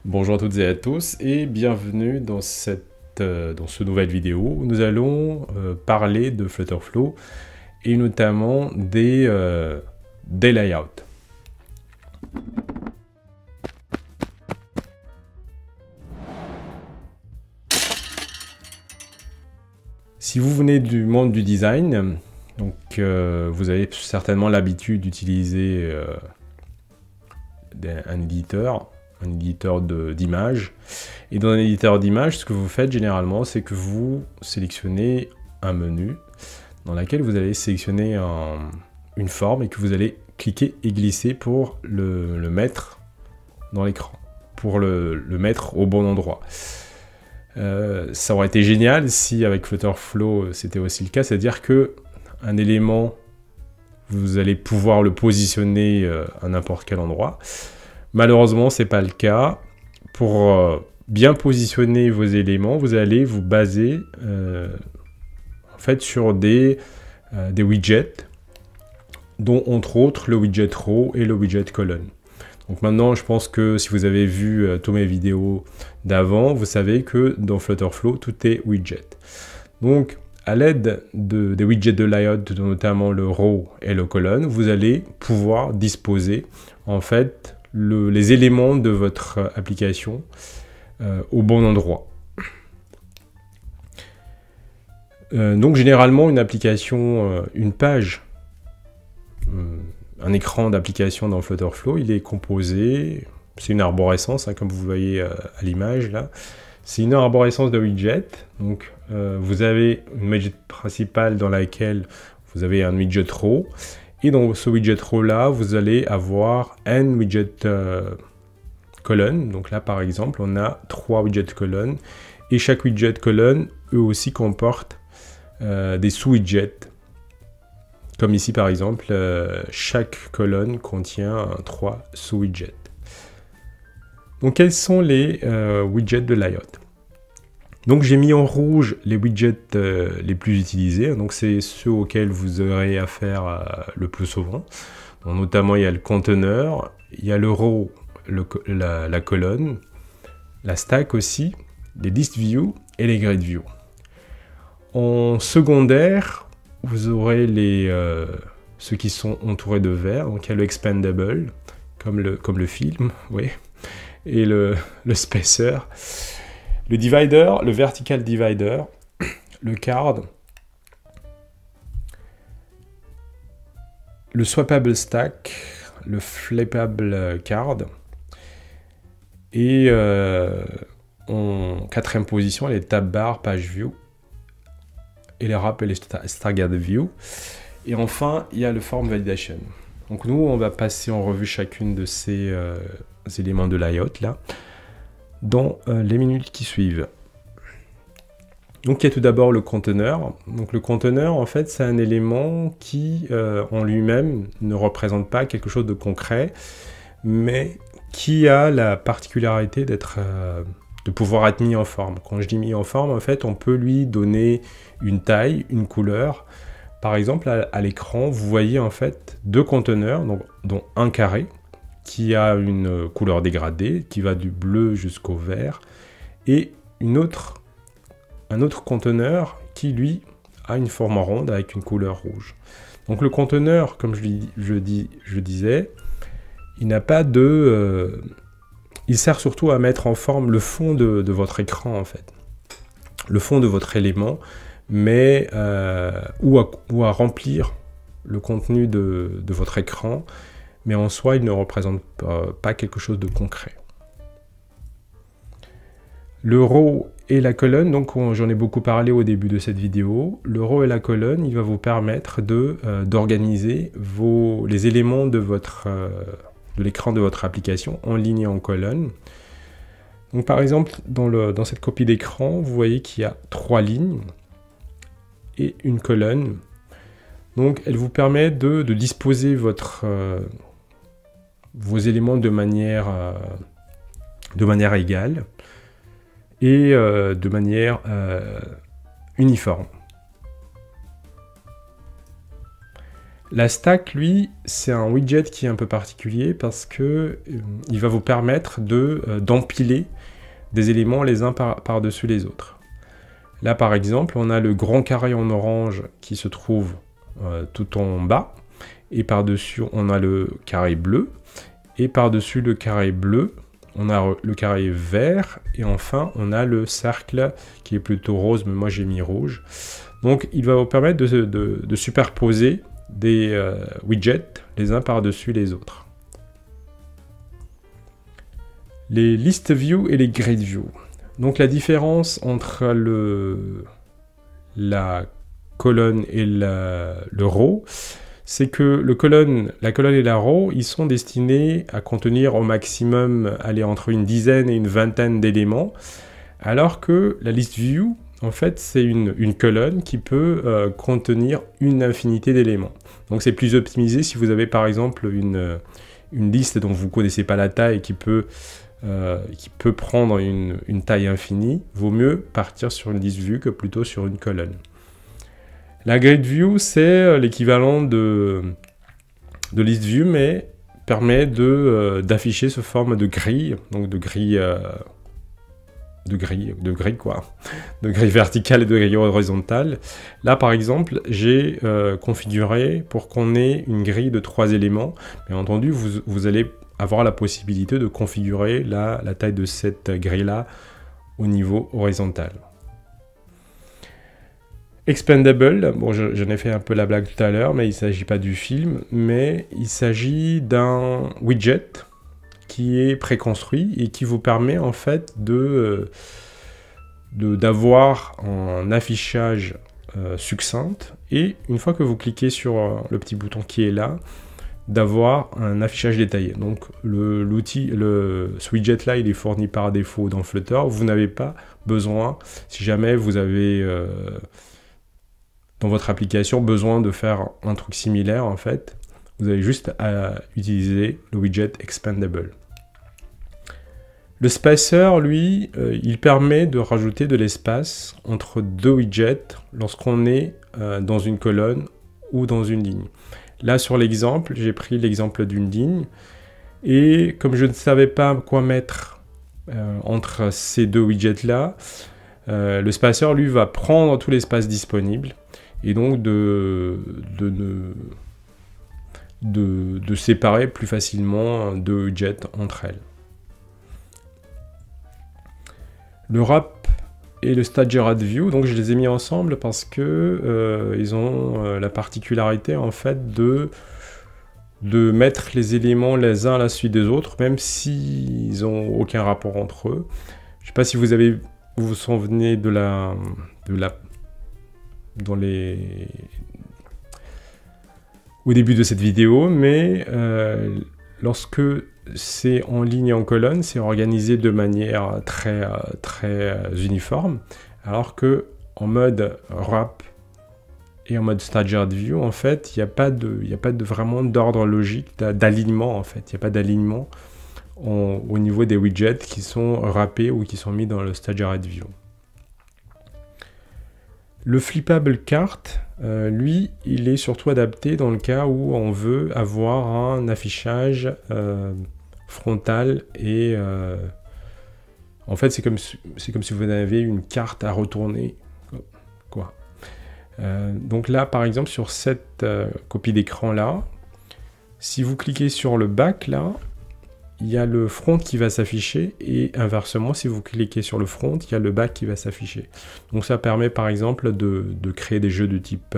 Bonjour à toutes et à tous et bienvenue dans dans ce nouvelle vidéo où nous allons parler de Flutterflow et notamment des layouts. Si vous venez du monde du design, donc vous avez certainement l'habitude d'utiliser un éditeur d'images. Et dans un éditeur d'images, ce que vous faites généralement, c'est que vous sélectionnez un menu dans lequel vous allez sélectionner une forme et que vous allez cliquer et glisser pour le mettre dans l'écran, pour le mettre au bon endroit. Ça aurait été génial si avec Flutterflow c'était aussi le cas, c'est-à-dire que un élément, vous allez pouvoir le positionner à n'importe quel endroit. Malheureusement, c'est pas le cas. Pour bien positionner vos éléments, vous allez vous baser en fait sur des widgets, dont entre autres le widget row et le widget colonne. Donc maintenant, je pense que si vous avez vu tous mes vidéos d'avant, vous savez que dans Flutterflow, tout est widget. Donc, à l'aide des widgets de layout, notamment le row et le colonne, vous allez pouvoir disposer en fait les éléments de votre application au bon endroit. Donc généralement une application, une page, un écran d'application dans Flutterflow, il est composé, c'est une arborescence, hein, comme vous voyez à l'image là, c'est une arborescence de widgets. Donc vous avez une widget principale dans laquelle vous avez un widget row. Et dans ce widget row là, vous allez avoir n widget colonnes. Donc là, par exemple, on a 3 widgets colonnes. Et chaque widget colonne, eux aussi, comporte des sous-widgets. Comme ici, par exemple, chaque colonne contient 3 sous-widgets. Donc, quels sont les widgets de layout? Donc j'ai mis en rouge les widgets les plus utilisés, donc c'est ceux auxquels vous aurez affaire le plus souvent. Donc, notamment il y a le conteneur, il y a le row, la colonne, la stack aussi, les list view et les grid view. En secondaire, vous aurez ceux qui sont entourés de vert, donc il y a le expandable, comme le film, oui, et le spacer. Le divider, le vertical divider, le card, le swappable stack, le flippable card, et en quatrième position, les tab bar, page view, et les wrap et les staggered view. Et enfin, il y a le form validation. Donc nous, on va passer en revue chacune de ces éléments de layout là, dans les minutes qui suivent. Donc il y a tout d'abord le conteneur. Donc le conteneur, en fait, c'est un élément qui, en lui-même, ne représente pas quelque chose de concret, mais qui a la particularité de pouvoir être mis en forme. Quand je dis mis en forme, en fait, on peut lui donner une taille, une couleur. Par exemple, à l'écran, vous voyez en fait deux conteneurs, dont un carré, qui a une couleur dégradée, qui va du bleu jusqu'au vert, et un autre conteneur qui, lui, a une forme ronde avec une couleur rouge. Donc le conteneur, comme je disais, il n'a pas de... il sert surtout à mettre en forme le fond de votre écran, en fait. Le fond de votre élément, mais ou à remplir le contenu de votre écran, mais en soi, il ne représente pas quelque chose de concret. Le row et la colonne, donc j'en ai beaucoup parlé au début de cette vidéo. Le row et la colonne, il va vous permettre d'organiser les éléments de l'écran de votre application en ligne et en colonne. Donc par exemple, dans cette copie d'écran, vous voyez qu'il y a 3 lignes et une colonne. Donc elle vous permet de disposer vos éléments de manière égale et de manière uniforme. La stack, lui, c'est un widget qui est un peu particulier parce que il va vous permettre d'empiler des éléments les uns par-dessus les autres. Là, par exemple, on a le grand carré en orange qui se trouve tout en bas, et par-dessus, on a le carré bleu, et par-dessus le carré bleu, on a le carré vert, et enfin, on a le cercle qui est plutôt rose, mais moi j'ai mis rouge. Donc, il va vous permettre de superposer des widgets les uns par-dessus les autres. Les list view et les grid view. Donc la différence entre la colonne et le row, c'est que la colonne et la row, ils sont destinés à contenir au maximum entre une dizaine et une vingtaine d'éléments, alors que la list view, en fait, c'est une colonne qui peut contenir une infinité d'éléments. Donc c'est plus optimisé si vous avez par exemple une liste dont vous ne connaissez pas la taille qui peut prendre une taille infinie, vaut mieux partir sur une list view que plutôt sur une colonne. La grid view, c'est l'équivalent de list view, mais permet d'afficher sous forme de grille, donc de grille verticale et de grille horizontale. Là, par exemple, j'ai configuré pour qu'on ait une grille de 3 éléments. Bien entendu, vous allez avoir la possibilité de configurer la taille de cette grille-là au niveau horizontal. Expandable, bon, j'en ai fait un peu la blague tout à l'heure, mais il ne s'agit pas du film, mais il s'agit d'un widget qui est préconstruit et qui vous permet en fait d'avoir un affichage succinct, et une fois que vous cliquez sur le petit bouton qui est là, d'avoir un affichage détaillé. Donc ce widget là, il est fourni par défaut dans Flutter. Vous n'avez pas besoin, si jamais vous avez dans votre application besoin de faire un truc similaire, en fait, vous avez juste à utiliser le widget Expandable. Le spacer, lui, il permet de rajouter de l'espace entre deux widgets lorsqu'on est dans une colonne ou dans une ligne. Là, sur l'exemple, j'ai pris l'exemple d'une ligne, et comme je ne savais pas quoi mettre entre ces deux widgets-là, le spacer, lui, va prendre tout l'espace disponible, et donc de séparer plus facilement deux widgets entre elles. Le wrap et le staggered view, donc je les ai mis ensemble parce que ils ont la particularité en fait de mettre les éléments les uns à la suite des autres, même s'ils n'ont aucun rapport entre eux. Je ne sais pas si vous vous souvenez au début de cette vidéo, mais lorsque c'est en ligne et en colonne, c'est organisé de manière très uniforme, alors que en mode wrap et en mode staggered view, en fait, il n'y a pas vraiment d'ordre logique, d'alignement en fait. Il n'y a pas d'alignement au niveau des widgets qui sont wrappés ou qui sont mis dans le staggered view. Le flippable cart, lui, il est surtout adapté dans le cas où on veut avoir un affichage frontal et en fait c'est comme si vous avez une carte à retourner, quoi. Donc là, par exemple, sur cette copie d'écran là, si vous cliquez sur le back là, il y a le front qui va s'afficher, et inversement, si vous cliquez sur le front, il y a le back qui va s'afficher. Donc ça permet par exemple de créer des jeux de type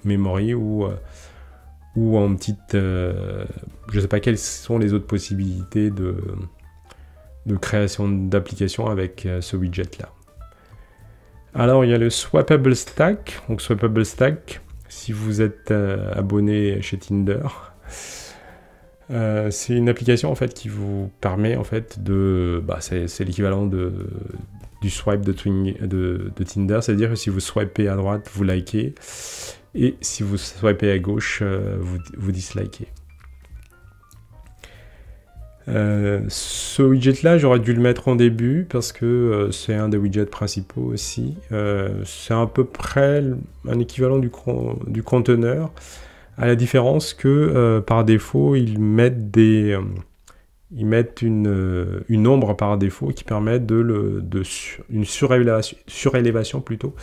memory ou en petite... je ne sais pas quelles sont les autres possibilités de création d'applications avec ce widget là. Alors il y a le swappable stack. Donc swappable stack, si vous êtes abonné chez Tinder, c'est une application en fait qui vous permet en fait c'est l'équivalent du swipe de Tinder, c'est-à-dire que si vous swipez à droite, vous likez, et si vous swipez à gauche, vous dislikez. Ce widget là, j'aurais dû le mettre en début parce que c'est un des widgets principaux aussi. C'est à peu près un équivalent du conteneur, à la différence que par défaut, ils mettent une ombre par défaut qui permet une surélévation plutôt,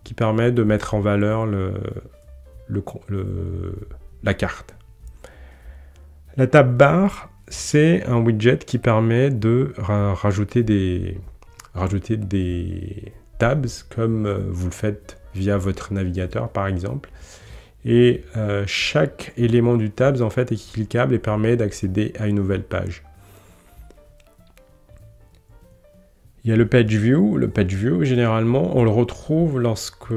qui permet de mettre en valeur la carte. La tab bar, c'est un widget qui permet de rajouter des tabs comme vous le faites via votre navigateur par exemple. Et chaque élément du tabs en fait est cliquable et permet d'accéder à une nouvelle page. Il y a le page view. Le page view, généralement, on le retrouve lorsque...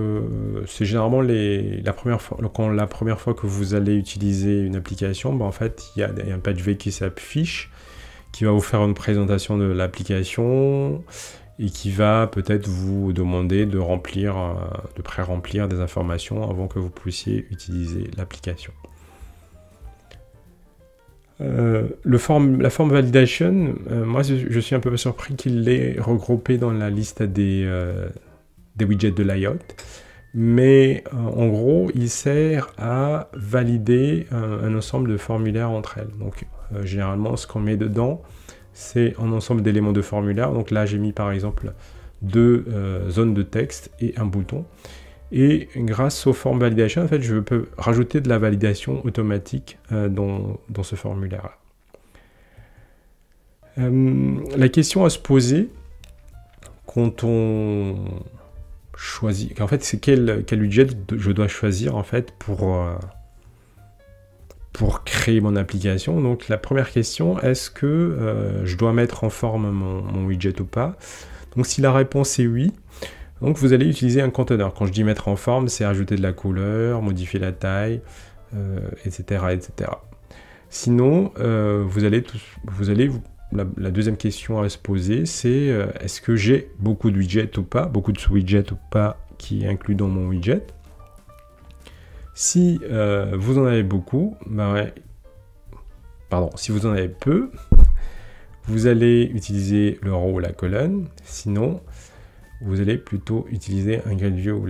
C'est généralement la première fois que vous allez utiliser une application, ben en fait, il y a un page view qui s'affiche, qui va vous faire une présentation de l'application et qui va peut-être vous demander de pré-remplir des informations avant que vous puissiez utiliser l'application. La form validation, moi je suis un peu surpris qu'il l'ait regroupé dans la liste des widgets de layout, mais en gros il sert à valider un ensemble de formulaires entre elles. Donc généralement ce qu'on met dedans c'est un ensemble d'éléments de formulaire. Donc là j'ai mis par exemple 2 zones de texte et un bouton. Et grâce au form validation, en fait, je peux rajouter de la validation automatique dans ce formulaire-là. La question à se poser quand on choisit, en fait, c'est quel widget je dois choisir en fait pour créer mon application. Donc la première question, est-ce que je dois mettre en forme mon widget ou pas? Donc si la réponse est oui, donc vous allez utiliser un conteneur. Quand je dis mettre en forme, c'est ajouter de la couleur, modifier la taille, etc., etc. Sinon, la deuxième question à se poser, c'est est-ce que j'ai beaucoup de widgets ou pas, beaucoup de widgets ou pas qui est inclus dans mon widget. Si vous en avez beaucoup, si vous en avez peu, vous allez utiliser le row ou la colonne. Sinon, vous allez plutôt utiliser un grid view